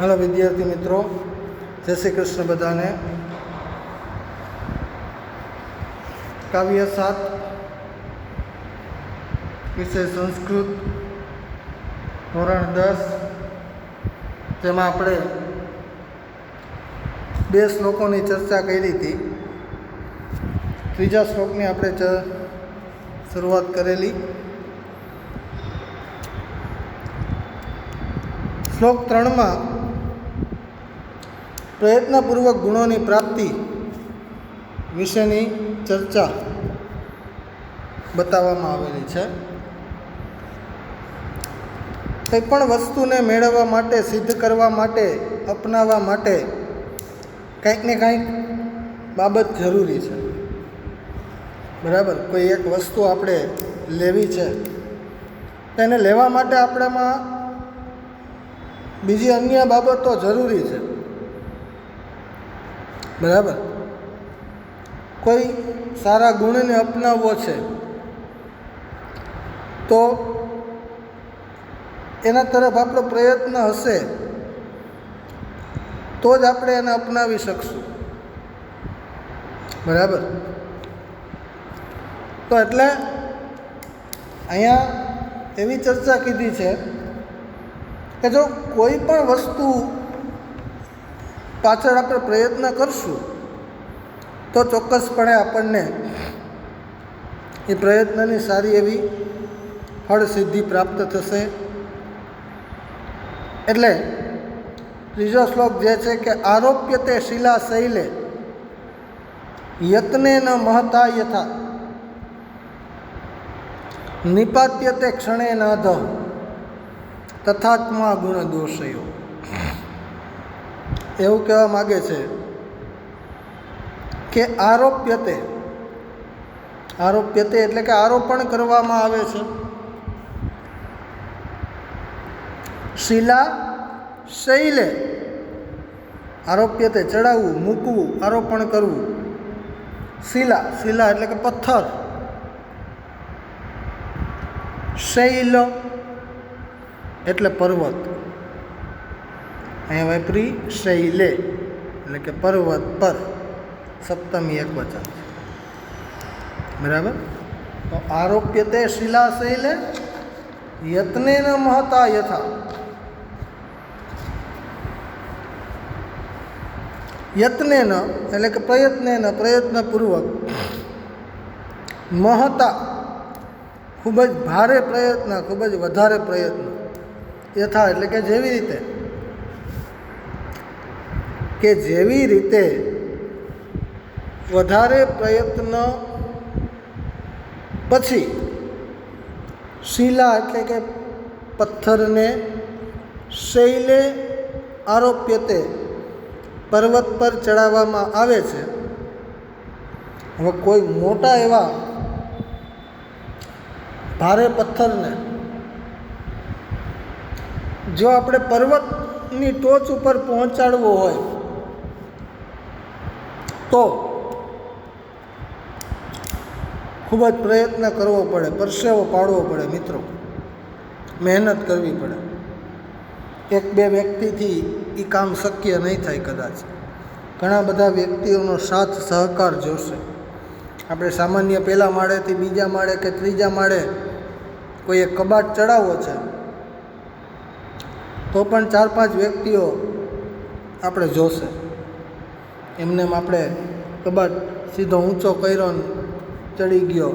Hello विद्यार्थी मित्रों, जय श्री कृष्ण बधाने। काव्य 7 विषय संस्कृत धोरण 10 જેમાં આપણે 2 શ્લોકોની ચર્ચા કરી હતી। ત્રીજા શ્લોકની આપણે શરૂઆત કરેલી। શ્લોક 3માં પ્રયત્નપૂર્વક ગુણોની પ્રાપ્તિ વિશેની ચર્ચા બતાવવામાં આવેલી છે। કોઈ પણ વસ્તુને મેળવવા માટે, સિદ્ધ કરવા માટે, અપનાવવા માટે કંઈક ને કંઈક બાબત જરૂરી છે, બરાબર। કોઈ એક વસ્તુ આપણે લેવી છે તો એને લેવા માટે આપણામાં બીજી અન્ય બાબતો જરૂરી છે, બરાબર। કોઈ સારા ગુણને અપનાવવો છે તો એના તરફ આપણો પ્રયત્ન હશે તો જ આપણે એને અપનાવી શકશું, બરાબર। તો એટલે અહીંયા એવી ચર્ચા કીધી છે કે જો કોઈ પણ વસ્તુ પાછળ આપણે પ્રયત્ન કરશું તો ચોક્કસપણે આપણને એ પ્રયત્નની સારી એવી ફળ સિદ્ધિ પ્રાપ્ત થશે। એટલે ત્રીજો શ્લોક જે છે કે આરોપ્યતે શિલા શૈલે યત્ને ન મહતા યથા નિપાત્યતે ક્ષણે ન ધ તથાત્મા ગુણ દોષયો। એવું કહેવા માગે છે કે આરોપ્યતે એટલે કે આરોપણ કરવામાં આવે છે। શિલા શૈલે, આરોપ્યતે ચડાવવું, મૂકવું, આરોપણ કરવું। શિલા એટલે કે પથ્થર, શૈલ એટલે પર્વત। અહીંયા વાપરી શૈલે એટલે કે પર્વત પર, સપ્તમી એકવચન, બરાબર। તો આરોપ્યતે શિલા શૈલે યત્ને ન મહતા યથા, યત્ને ન એટલે કે પ્રયત્નપૂર્વક, મહતા ખૂબ જ ભારે પ્રયત્ન, ખૂબ જ વધારે પ્રયત્ન, યથા એટલે કે જેવી રીતે વધારે પ્રયત્ન પછી શિલા એટલે કે પથ્થરને, શૈલે આરોપ્યતે પર્વત પર ચડાવવામાં આવે છે। હવે કોઈ મોટા એવા ભારે પથ્થરને જો આપણે પર્વતની ટોચ ઉપર પહોંચાડવો હોય તો ખૂબ જ પ્રયત્ન કરવો પડે, પરસેવો પાડવો પડે મિત્રો, મહેનત કરવી પડે। 1-2 વ્યક્તિથી એ કામ શક્ય નહીં થાય કદાચ, ઘણા બધા વ્યક્તિઓનો સાથ સહકાર જોશે। આપણે સામાન્ય પહેલા માળેથી બીજા માળે કે ત્રીજા માળે કોઈ એક કબાટ ચડાવવો છે તો પણ 4-5 વ્યક્તિઓ આપણે જોશે। એમને આપણે કબાટ સીધો ઊંચો કર્યો ને ચડી ગયો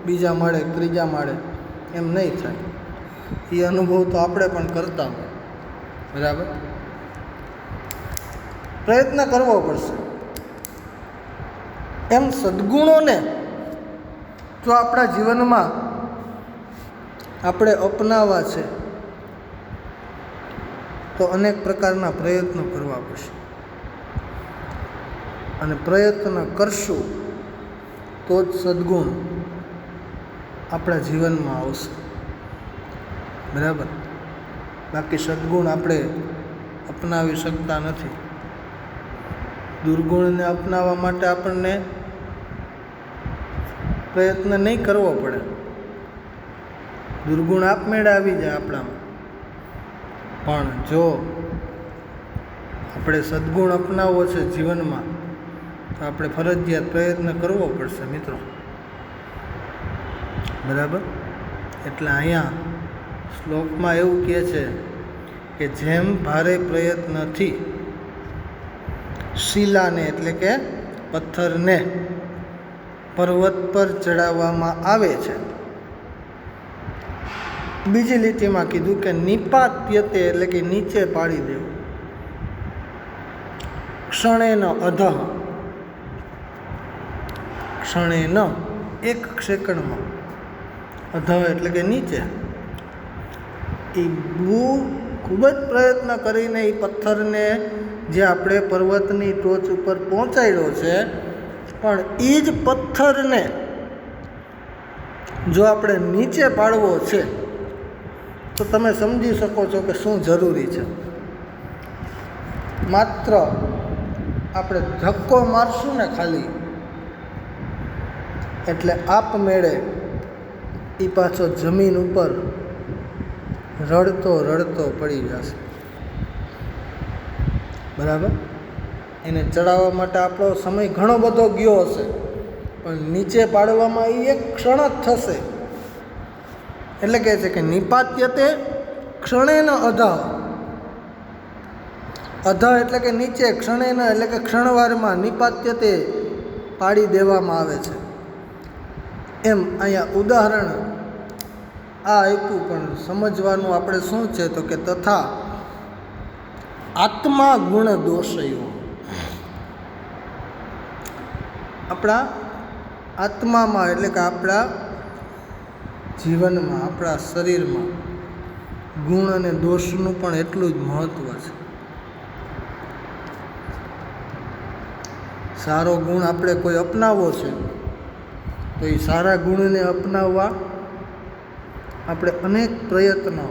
બીજા માળે ત્રીજા માળે, એમ નહીં થાય। એ અનુભવ તો આપણે પણ કરતા હોય, બરાબર। પ્રયત્ન કરવો પડશે। એમ સદ્ગુણોને જો આપણા જીવનમાં આપણે અપનાવવા છે તો અનેક પ્રકારના પ્રયત્નો કરવા પડશે, અને પ્રયત્ન કરશું તો જ સદ્ગુણ આપણા જીવનમાં આવશે, બરાબર। બાકી સદ્ગુણ આપણે અપનાવી શકતા નથી। દુર્ગુણને અપનાવવા માટે આપણને પ્રયત્ન નહીં કરવો પડે, દુર્ગુણ આપમેળે આવી જાય આપણામાં। પણ જો આપણે સદ્ગુણ અપનાવવો છે જીવનમાં, તો આપણે ફરજિયાત પ્રયત્ન કરવો પડશે મિત્રો. બરાબર. એટલે અહીંયા શ્લોકમાં એવું કહે છે કે જેમ ભારે પ્રયત્નથી શિલાને એટલે કે પથ્થરને પર્વત પર ચડાવવામાં આવે છે. બીજી લીટીમાં કીધું કે નિપાત્યતે એટલે કે નીચે પાડી દેવું. ક્ષણેન અધઃ, ક્ષણેન એક સેકન્ડમાં, અધઃ એટલે કે નીચે. એ ખૂબ જ પ્રયત્ન કરીને એ પથ્થરને જે આપણે પર્વતની ટોચ ઉપર પહોંચાડ્યો છે, પણ એ જ પથ્થરને જો આપણે નીચે પાડવો છે તો તમે સમજી શકો છો કે શું જરૂરી છે. માત્ર આપણે ધક્કો મારશું ને ખાલી, એટલે આપમેળે એ પાછો જમીન ઉપર રડતો રડતો પડી જશે. બરાબર. એને ચડાવવા માટે આપણો સમય ઘણો બધો ગયો હશે, પણ નીચે પાડવામાં એ એક ક્ષણ જ થશે. એટલે કહે છે કે નિપાત્યતે ક્ષણેન અધઃ. અધઃ એટલે કે નીચે, ક્ષણેન એટલે કે ક્ષણવારમાં, નિપાત્યતે પાડી દેવામાં આવે છે. એમ અહીંયા ઉદાહરણ આ આપ્યું, પણ સમજવાનું આપણે શું છે તો કે તથા આત્મા ગુણ દોષયો. આપણા આત્મામાં એટલે કે આપણા જીવનમાં, આપણા શરીરમાં ગુણ અને દોષનું પણ એટલું જ મહત્ત્વ છે. સારો ગુણ આપણે કોઈ અપનાવવો છે તો એ સારા ગુણને અપનાવવા આપણે અનેક પ્રયત્નો,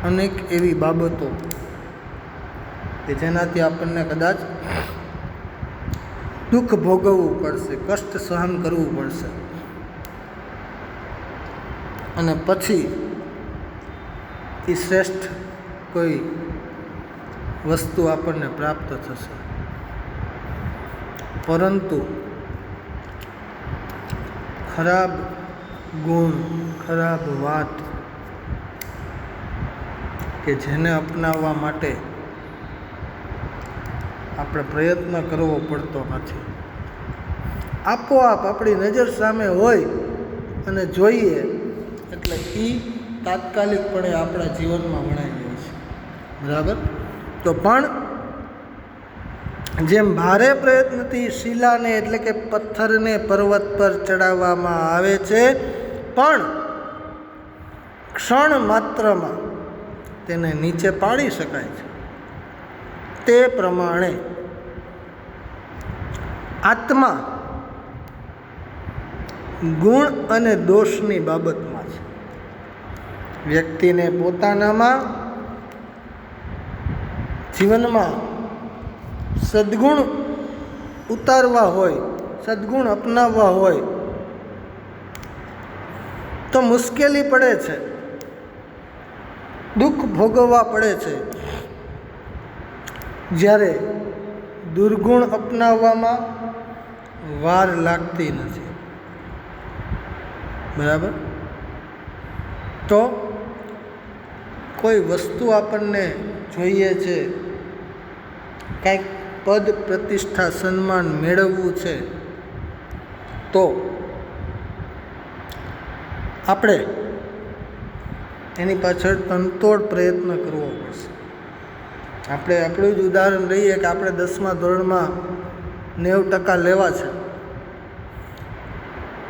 અનેક એવી બાબતો કે જેનાથી આપણને કદાચ દુઃખ ભોગવવું પડશે, કષ્ટ સહન કરવું પડશે, અને પછી એ શ્રેષ્ઠ કોઈ વસ્તુ આપણને પ્રાપ્ત થશે. પરંતુ ખરાબ ગુણ, ખરાબ વાત કે જેને અપનાવવા માટે આપણે પ્રયત્ન કરવો પડતો નથી, આપોઆપ આપણી નજર સામે હોય અને જોઈએ એટલે એ તાત્કાલિકપણે આપણા જીવનમાં વણાઈ જાય છે. બરાબર. તો પણ જેમ ભારે પ્રયત્નથી શિલાને એટલે કે પથ્થરને પર્વત પર ચડાવવામાં આવે છે, પણ ક્ષણ માત્રમાં તેને નીચે પાડી શકાય છે, તે પ્રમાણે આત્મા ગુણ અને દોષની બાબતમાં છે. વ્યક્તિને પોતાનામાં જીવનમાં સદ્ગુણ ઉતારવા હોય, સદ્ગુણ અપનાવવા હોય તો મુશ્કેલી પડે છે, દુઃખ ભોગવવા પડે છે. જ્યારે દુર્ગુણ અપનાવવામાં વાર લાગતી નથી. બરાબર. તો કોઈ વસ્તુ આપણને જોઈએ છે, કંઈક પદ પ્રતિષ્ઠા સન્માન મેળવવું છે, તો આપણે એની પાછળ તનતોડ પ્રયત્ન કરવો પડશે. આપણે આપણું જ ઉદાહરણ લઈએ કે આપણે 10મા ધોરણમાં 90% લેવા છે,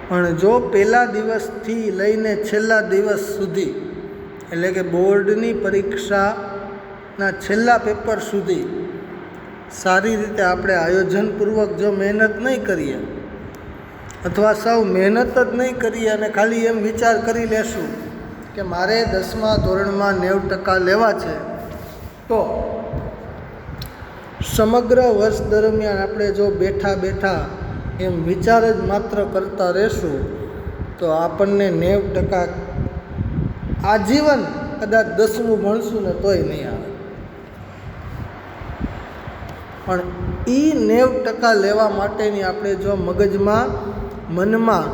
પણ જો પહેલા દિવસથી લઈને છેલ્લા દિવસ સુધી એટલે કે બોર્ડની પરીક્ષાના છેલ્લા પેપર સુધી સારી રીતે આપણે આયોજનપૂર્વક જો મહેનત નહીં કરીએ, અથવા સૌ મહેનત જ નહીં કરીએ અને ખાલી એમ વિચાર કરી લેશું કે મારે 10મા ધોરણમાં 90% લેવા છે, તો સમગ્ર વર્ષ દરમિયાન આપણે જો બેઠા બેઠા એમ વિચાર જ માત્ર કરતા રહેશું તો આપણને 90% આજીવન કદાચ 10મું ભણશું ને તોય નહીં આવે. પણ એ 90% લેવા માટેની આપણે જો મગજમાં મનમાં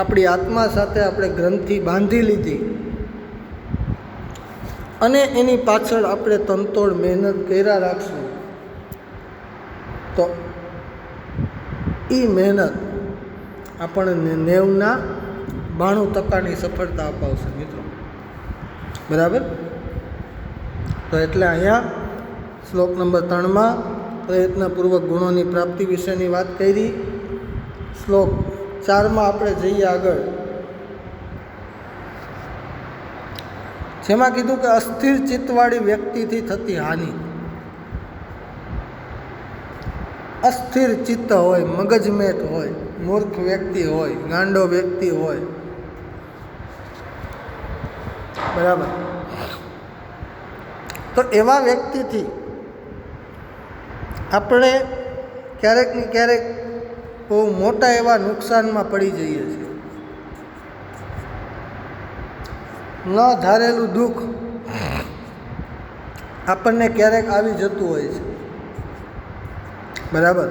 આપણી આત્મા સાથે આપણે ગ્રંથિ બાંધી લીધી અને એની પાછળ આપણે તનતોડ મહેનત કર્યા રાખશું તો એ મહેનત આપણને 90-92% સફળતા અપાવશે મિત્રો. બરાબર. તો એટલે અહીંયા શ્લોક નંબર 3માં પ્રયત્નપૂર્વક ગુણોની પ્રાપ્તિ વિશેની વાત કરી. શ્લોક 4માં આપણે જઈએ આગળ, જેમાં કીધું કે અસ્થિર ચિત્તવાળી વ્યક્તિથી થતી હાનિ. અસ્થિર ચિત્ત હોય, મગજમેટ હોય, મૂર્ખ વ્યક્તિ હોય, ગાંડો વ્યક્તિ હોય, બરાબર, તો એવા વ્યક્તિથી આપણે ક્યારેક ને ક્યારેક બહુ મોટા એવા નુકસાનમાં પડી જઈએ છીએ. ન ધારેલું દુઃખ આપણને ક્યારેક આવી જતું હોય છે. બરાબર.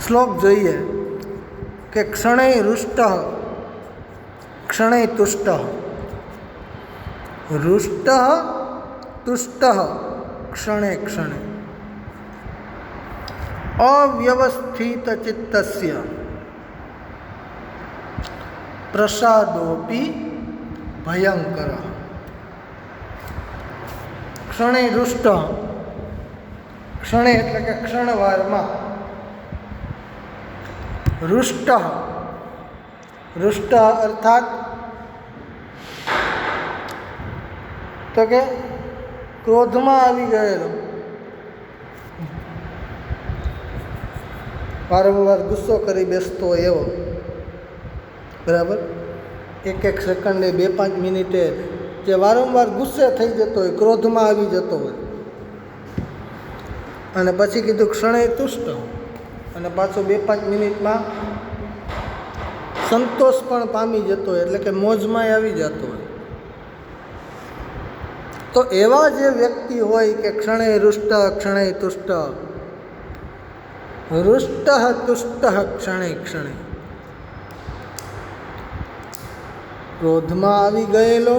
શ્લોક જોઈએ કે ક્ષણૈ રુષ્ટ ક્ષણૈ તુષ્ટ, રુષ્ટ તુષ્ટ ક્ષણે ક્ષણે, અવ્યવસ્થિત ચિત્તસ્ય પ્રસાદોપી ભયંકર. ક્ષણે રુષ્ટ, ક્ષણે એટલે કે ક્ષણવારમાં, રુષ્ટ, રુષ્ટ અર્થાત તો કે ક્રોધમાં આવી ગયેલો, વારંવાર ગુસ્સો કરી બેસતો એવો. બરાબર. એક સેકન્ડે 2-5 મિનિટે જે વારંવાર ગુસ્સે થઈ જતો હોય, ક્રોધમાં આવી જતો હોય, અને પછી કીધું ક્ષણે તુષ્ટ, અને પાછો 2-5 મિનિટમાં સંતોષ પણ પામી જતો હોય, એટલે કે મોજમાં આવી જતો હોય. તો એવા જે વ્યક્તિ હોય કે ક્ષણે રુષ્ટ ક્ષણે તુષ્ટ, રુષ્ટ તુષ્ટ ક્ષણે ક્ષણે, ક્રોધમાં આવી ગયેલો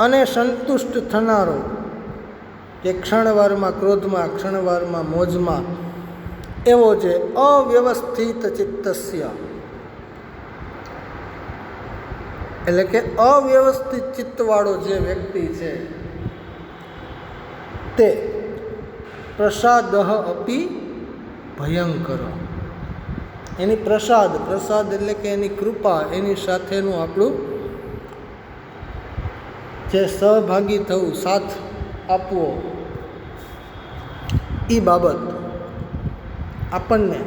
અને સંતુષ્ટ થનારો, કે ક્ષણવારમાં ક્રોધમાં, ક્ષણવારમાં મોજમાં, એવો જે અવ્યવસ્થિત ચિત્તસ્ય, એટલે કે અવ્યવસ્થિત ચિત્તવાળો જે વ્યક્તિ છે તે પ્રસાદ અપી ભયંકર, એની પ્રસાદ, પ્રસાદ એટલે કે એની કૃપા, એની સાથેનું આપણું જે સહભાગી થવું, સાથ આપવો, એ બાબત આપણને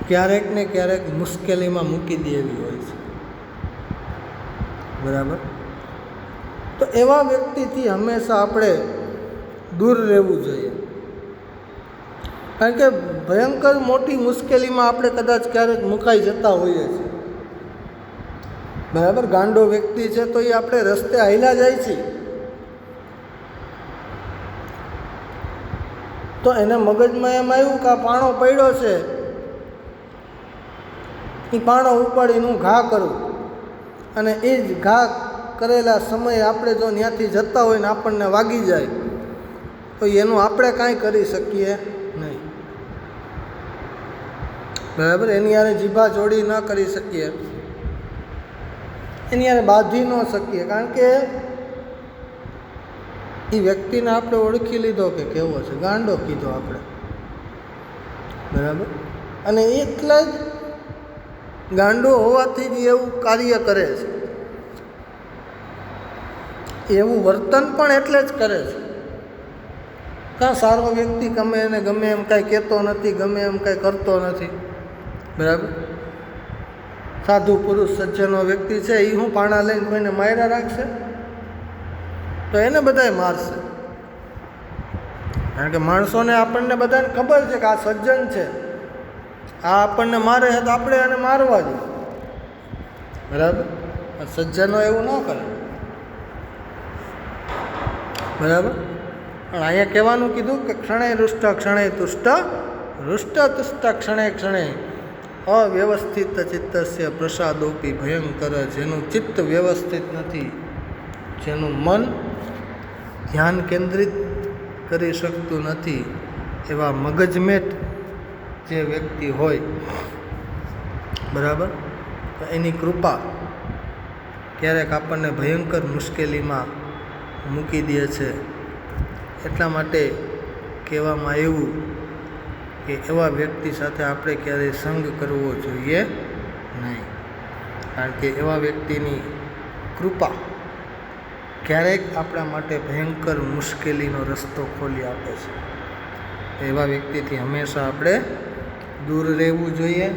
ક્યારેક ને ક્યારેક મુશ્કેલીમાં મૂકી દે એવી હોય છે. બરાબર. તો એવા વ્યક્તિથી હંમેશા આપણે દૂર રહેવું જોઈએ, કારણ કે ભયંકર મોટી મુશ્કેલીમાં આપણે કદાચ ક્યારેક મુકાઈ જતા હોઈએ છીએ. બરાબર. ગાંડો વ્યક્તિ છે તો એ આપણે રસ્તે હાલ્યા જાય છે, તો એને મગજમાં એમ આવ્યું કે આ પાણો પડ્યો છે, એ પાણો ઉપાડીને હું ઘા કરું, અને એ જ ઘા કરેલા સમયે આપણે જો ત્યાંથી જતા હોય ને આપણને વાગી જાય તો એનું આપણે કાંઈ કરી શકીએ નહીં. બરાબર. એની યારે જીભા જોડી ન કરી શકીએ, એની યારે બાંધી ન શકીએ, કારણ કે એ વ્યક્તિને આપણે ઓળખી લીધો કે કેવો છે, ગાંડો કીધો આપણે. બરાબર. અને એટલા જ ગાંડો હોવાથી જ એવું કાર્ય કરે છે, એવું વર્તન પણ એટલે જ કરે છે. કાં સારો વ્યક્તિ ગમે એને ગમે એમ કાંઈ કહેતો નથી, ગમે એમ કાંઈ કરતો નથી. બરાબર. સાધુ પુરુષ સજ્જનો વ્યક્તિ છે એ હું પાણા લઈને કોઈને માર્યા રાખશે તો એને બધાય મારશે, કારણ કે માણસોને આપણને બધાને ખબર છે કે આ સજ્જન છે, આ આપણને મારે છે તો આપણે એને મારવા જોઈએ. બરાબર. સજ્જનો એવું ન કરે. બરાબર. પણ અહીંયા કહેવાનું કીધું કે ક્ષણે રુષ્ટ ક્ષણે તુષ્ટ રુષ્ટ તુષ્ટ ક્ષણે ક્ષણે અવ્યવસ્થિત ચિત્તસ્ય પ્રસાદોપી ભયંકર. જેનું ચિત્ત વ્યવસ્થિત નથી, જેનું મન ધ્યાન કેન્દ્રિત કરી શકતું નથી, એવા મગજમેટ જે વ્યક્તિ હોય, બરાબર, તો એની કૃપા ક્યારેક આપણને ભયંકર મુશ્કેલીમાં મૂકી દે છે. એટલા માટે કહેવામાં આવ્યું કે એવા વ્યક્તિ સાથે આપણે ક્યારેય સંગ કરવો જોઈએ નહીં, કારણ કે એવા વ્યક્તિની કૃપા ક્યારેક આપણા માટે ભયંકર મુશ્કેલીનો રસ્તો ખોલી આપે છે. એવા વ્યક્તિથી હંમેશા આપણે દૂર રહેવું જોઈએ.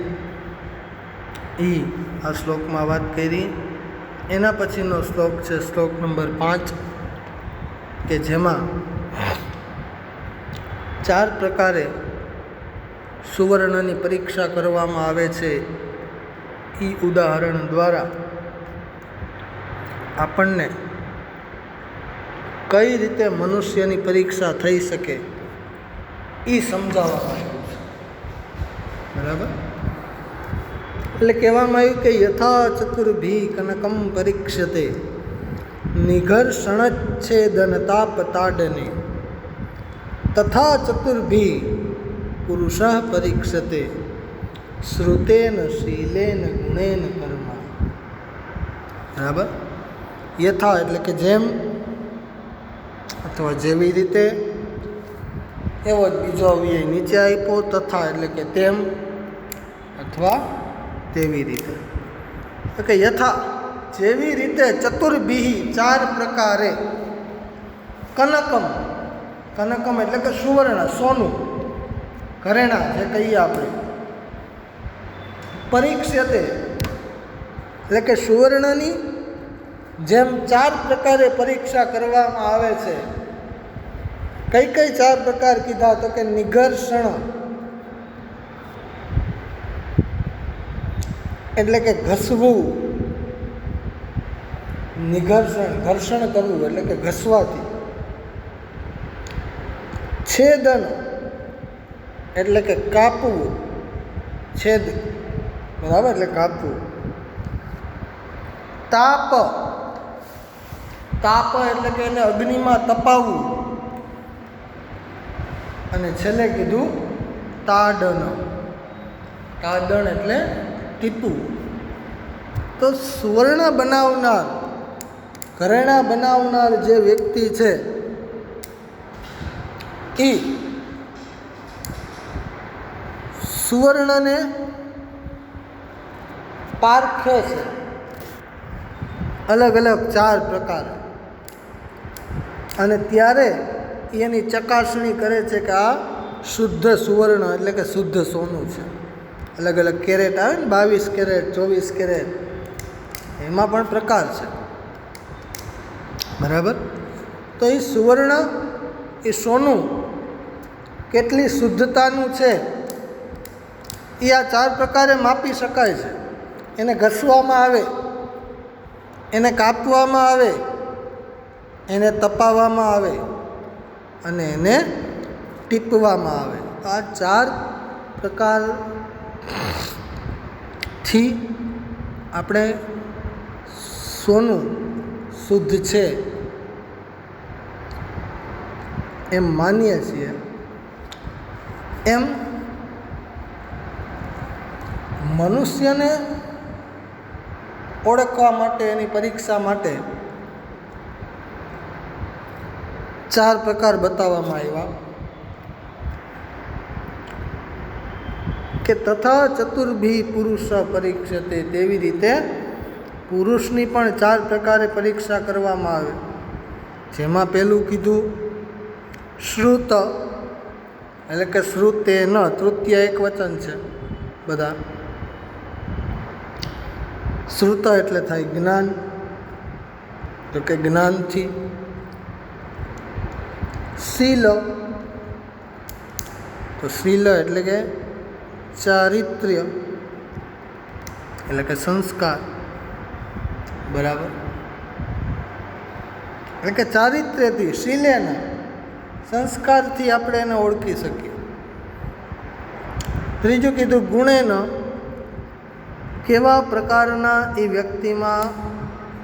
આ શ્લોકમાં વાત કરી. એના પછીનો શ્લોક છે શ્લોક નંબર 5, કે જેમાં 4 પ્રકારે સુવર્ણની પરીક્ષા કરવામાં આવે છે. એ ઉદાહરણ દ્વારા આપણને કઈ રીતે મનુષ્યની પરીક્ષા થઈ શકે એ સમજાવવામાં આવ્યું છે. બરાબર. એટલે કહેવામાં આવ્યું કે યથા ચતુર્ભી કનકમ પરીક્ષતે નિઘર્ષણચ્છેદનતાપતાડને તથા ચતુર્ભી પુરુષ પરીક્ષતે શ્રુતેન શીલેન ગુણેન કર્મા. બરાબર. યથા એટલે કે જેમ, અથવા જેવી રીતે, એવો જ બીજો અવ્યય નીચે આપ્યો. તથા એટલે કે તેમ, અથવા તેવી રીતે. તો કે યથા જેવી રીતે, ચતુર્ભી 4 પ્રકારે, કનકમ, કનકમ એટલે કે સુવર્ણ, સોનું, ઘરેણા જે કહીએ આપણે, પરીક્ષતે એટલે કે સુવર્ણની જેમ 4 પ્રકારે પરીક્ષા કરવામાં આવે છે. કઈ કઈ 4 પ્રકાર કીધા? તો કે નિઘર્ષણ એટલે કે ઘસવું, નિઘર્ષણ ઘર્ષણ કરવું એટલે કે ઘસવાથી. છેદન એટલે કે કાપવું, છેદ, બરાબર, એટલે કાપવું. તાપ, તાપ એટલે કે એને અગ્નિમાં તપાવવું. અને છેલ્લે કીધું તાડન, તાડન એટલે ટીપવું. તો સુવર્ણ બનાવનાર, ઘરેણા બનાવનાર જે વ્યક્તિ છે એ સુવર્ણને પારખે છે, અલગ અલગ 4 પ્રકાર, અને ત્યારે એની ચકાસણી કરે છે કે આ શુદ્ધ સુવર્ણ એટલે કે શુદ્ધ સોનું છે. અલગ અલગ કેરેટ આવે ને, 22 કેરેટ, 24 કેરેટ, એમાં પણ પ્રકાર છે. બરાબર. તો એ સુવર્ણ, એ સોનું કેટલી શુદ્ધતાનું છે એ આ 4 પ્રકારે માપી શકાય છે. એને ઘસવામાં આવે, એને કાપવામાં આવે, એને તપાવવામાં આવે, અને એને ટીપવામાં આવે. આ 4 પ્રકારથી આપણે સોનું શુદ્ધ છે એમ માનીએ છીએ. એમ મનુષ્યને ઓળખવા માટે, એની પરીક્ષા માટે 4 પ્રકાર બતાવવામાં આવ્યા. કે તથા ચતુર્ભી પુરુષ પરીક્ષતે, તેવી રીતે પુરુષની પણ 4 પ્રકારે પરીક્ષા કરવામાં આવે. જેમાં પહેલું કીધું શ્રુત એટલે કે શ્રુતેન, તૃતીય એક વચન છે બધા. શ્રુત એટલે થાય જ્ઞાન, તો કે જ્ઞાનથી. શીલ, તો શીલ એટલે કે ચારિત્ર્ય એટલે કે સંસ્કાર. બરાબર. એટલે કે ચારિત્ર્યથી, શીલેના સંસ્કારથી આપણે એને ઓળખી શકીએ. ત્રીજું કીધું ગુણેન, કેવા પ્રકારના એ વ્યક્તિમાં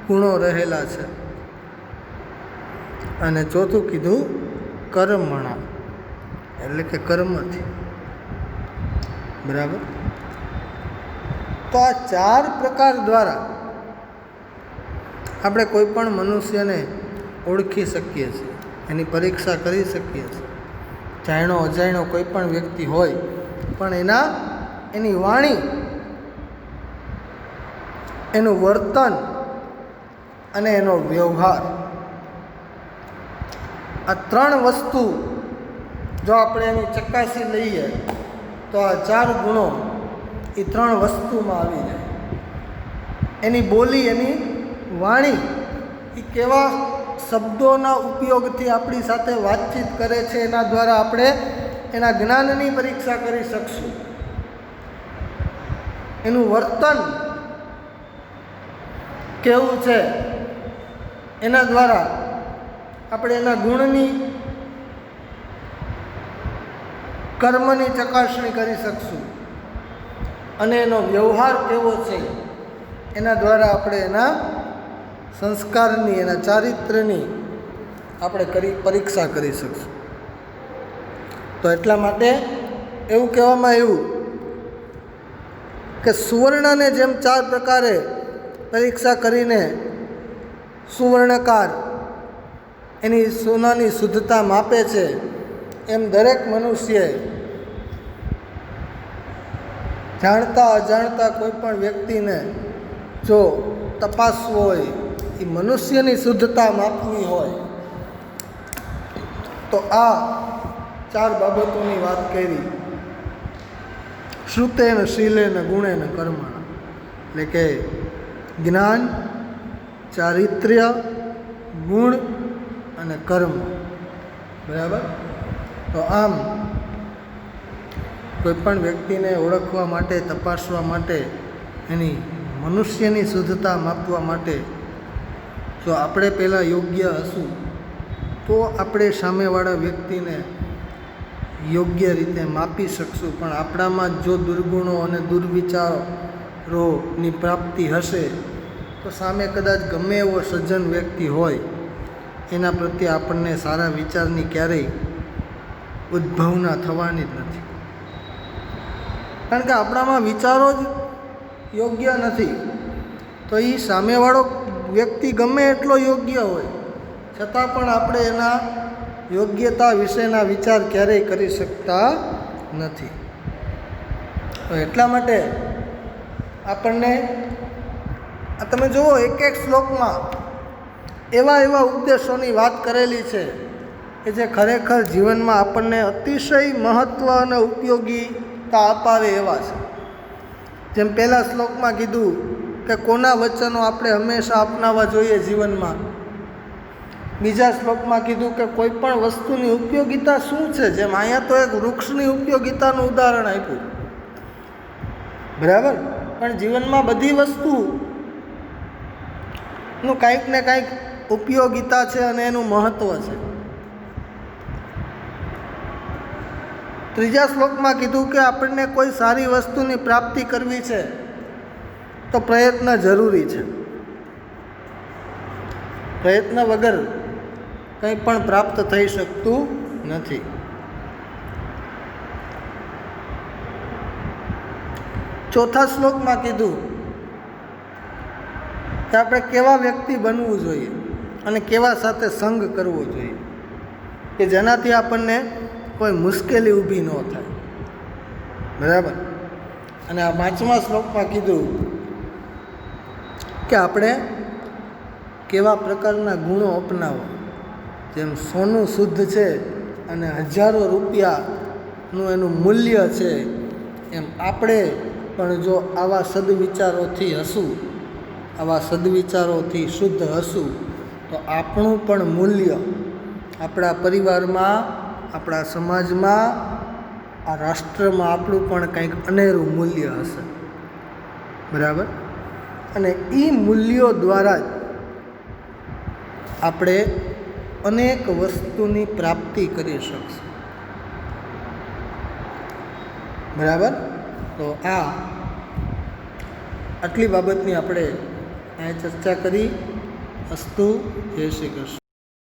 ગુણો રહેલા છે. અને ચોથું કીધું કર્મણા, એટલે કે કર્મથી. બરાબર. તો આ 4 પ્રકાર દ્વારા આપણે કોઈ પણ મનુષ્યને ઓળખી શકીએ છીએ, એની પરીક્ષા કરી શકીએ છીએ. જાણ્યો અજાણ્યો કોઈ પણ વ્યક્તિ હોય પણ એની વાણી, એનું વર્તન અને એનો વ્યવહાર, આ 3 વસ્તુ જો આપણે એની ચકાસી લઈએ તો આ 4 ગુણો એ 3 વસ્તુમાં આવી જાય. એની બોલી, એની વાણી, એ કેવા શબ્દોના ઉપયોગથી આપણી સાથે વાતચીત કરે છે, એના દ્વારા આપણે એના જ્ઞાનની પરીક્ષા કરી શકશું. એનું વર્તન કેવું છે એના દ્વારા આપણે એના ગુણની, કર્મની ચકાસણી કરી શકશું. અને એનો વ્યવહાર કેવો છે એના દ્વારા આપણે એના સંસ્કારની, એના ચારિત્ર્યની આપણે પરીક્ષા કરી શકશું. તો એટલા માટે એવું કહેવામાં આવ્યું કે સુવર્ણને જેમ 4 પ્રકારે પરીક્ષા કરીને સુવર્ણકાર એની સોનાની શુદ્ધતા માપે છે, એમ દરેક મનુષ્યએ જાણતા અજાણતા કોઈ પણ વ્યક્તિને જો તપાસવું હોય, એ મનુષ્યની શુદ્ધતા માપવી હોય, તો આ 4 બાબતોની વાત કરી. શ્રુતેન, શીલેન, ગુણેન, કર્મણ, એટલે કે જ્ઞાન, ચારિત્ર્ય, ગુણ અને કર્મ. બરાબર. તો આમ કોઈ પણ વ્યક્તિને ઓળખવા માટે, તપાસવા માટે, એની મનુષ્યની શુદ્ધતા માપવા માટે જો આપણે પહેલાં યોગ્ય હશું તો આપણે સામેવાળા વ્યક્તિને યોગ્ય રીતે માપી શકશું. પણ આપણામાં જો દુર્ગુણો અને દુર્વિચારોની પ્રાપ્તિ હશે તો સામે કદાચ ગમે એવો સજ્જન વ્યક્તિ હોય, એના પ્રત્યે આપણને સારા વિચારની ક્યારેય ઉદ્ભવના થવાની જ નથી. કારણ કે આપણામાં વિચારો જ યોગ્ય નથી. તો એ સામેવાળો વ્યક્તિ ગમે એટલો યોગ્ય હોય છતાં પણ આપણે એના યોગ્યતા વિશેના વિચાર ક્યારેય કરી શકતા નથી. તો એટલા માટે આપણને તમે જુઓ, એક શ્લોકમાં એવા ઉપદેશોની વાત કરેલી છે કે જે ખરેખર જીવનમાં આપણને અતિશય મહત્ત્વ અને ઉપયોગીતા અપાવે એવા છે. જેમ પહેલા શ્લોકમાં કીધું કે કોના વચનો આપણે હંમેશા અપનાવવા જોઈએ જીવનમાં. બીજા શ્લોકમાં કીધું કે કોઈ પણ વસ્તુની ઉપયોગિતા શું છે. જેમ અહીંયા તો એક વૃક્ષની ઉપયોગિતાનું ઉદાહરણ આપ્યું, બરાબર. પણ જીવનમાં બધી વસ્તુનું કાંઈક ને કાંઈક ઉપયોગિતા છે અને એનું મહત્ત્વ છે. ત્રીજા શ્લોકમાં કીધું કે આપણને કોઈ સારી વસ્તુની પ્રાપ્તિ કરવી છે તો પ્રયત્ન જરૂરી છે. પ્રયત્ન વગર કંઈ પણ પ્રાપ્ત થઈ શકતું નથી. ચોથા શ્લોકમાં કીધું કે આપણે કેવા વ્યક્તિ બનવું જોઈએ અને કેવા સાથે સંગ કરવો જોઈએ કે જેનાથી આપણને કોઈ મુશ્કેલી ઊભી ન થાય. બરાબર. અને આ 5મા શ્લોકમાં કીધું કે આપણે કેવા પ્રકારના ગુણો અપનાવો. જેમ સોનું શુદ્ધ છે અને હજારો રૂપિયાનું એનું મૂલ્ય છે, એમ આપણે પણ જો આવા સદવિચારોથી હશું, આવા સદવિચારોથી શુદ્ધ હશું તો આપણું પણ મૂલ્ય આપણા પરિવારમાં, આપણા સમાજમાં, આ રાષ્ટ્રમાં આપણું પણ કંઈક અનેરું મૂલ્ય હશે. બરાબર. અને એ મૂલ્યો દ્વારા જ આપણે અનેક વસ્તુની પ્રાપ્તિ કરી શકશે. બરાબર. તો આટલી બાબતની આપણે અહીં ચર્ચા કરી. અસ્તુ. જય શ્રી કૃષ્ણ.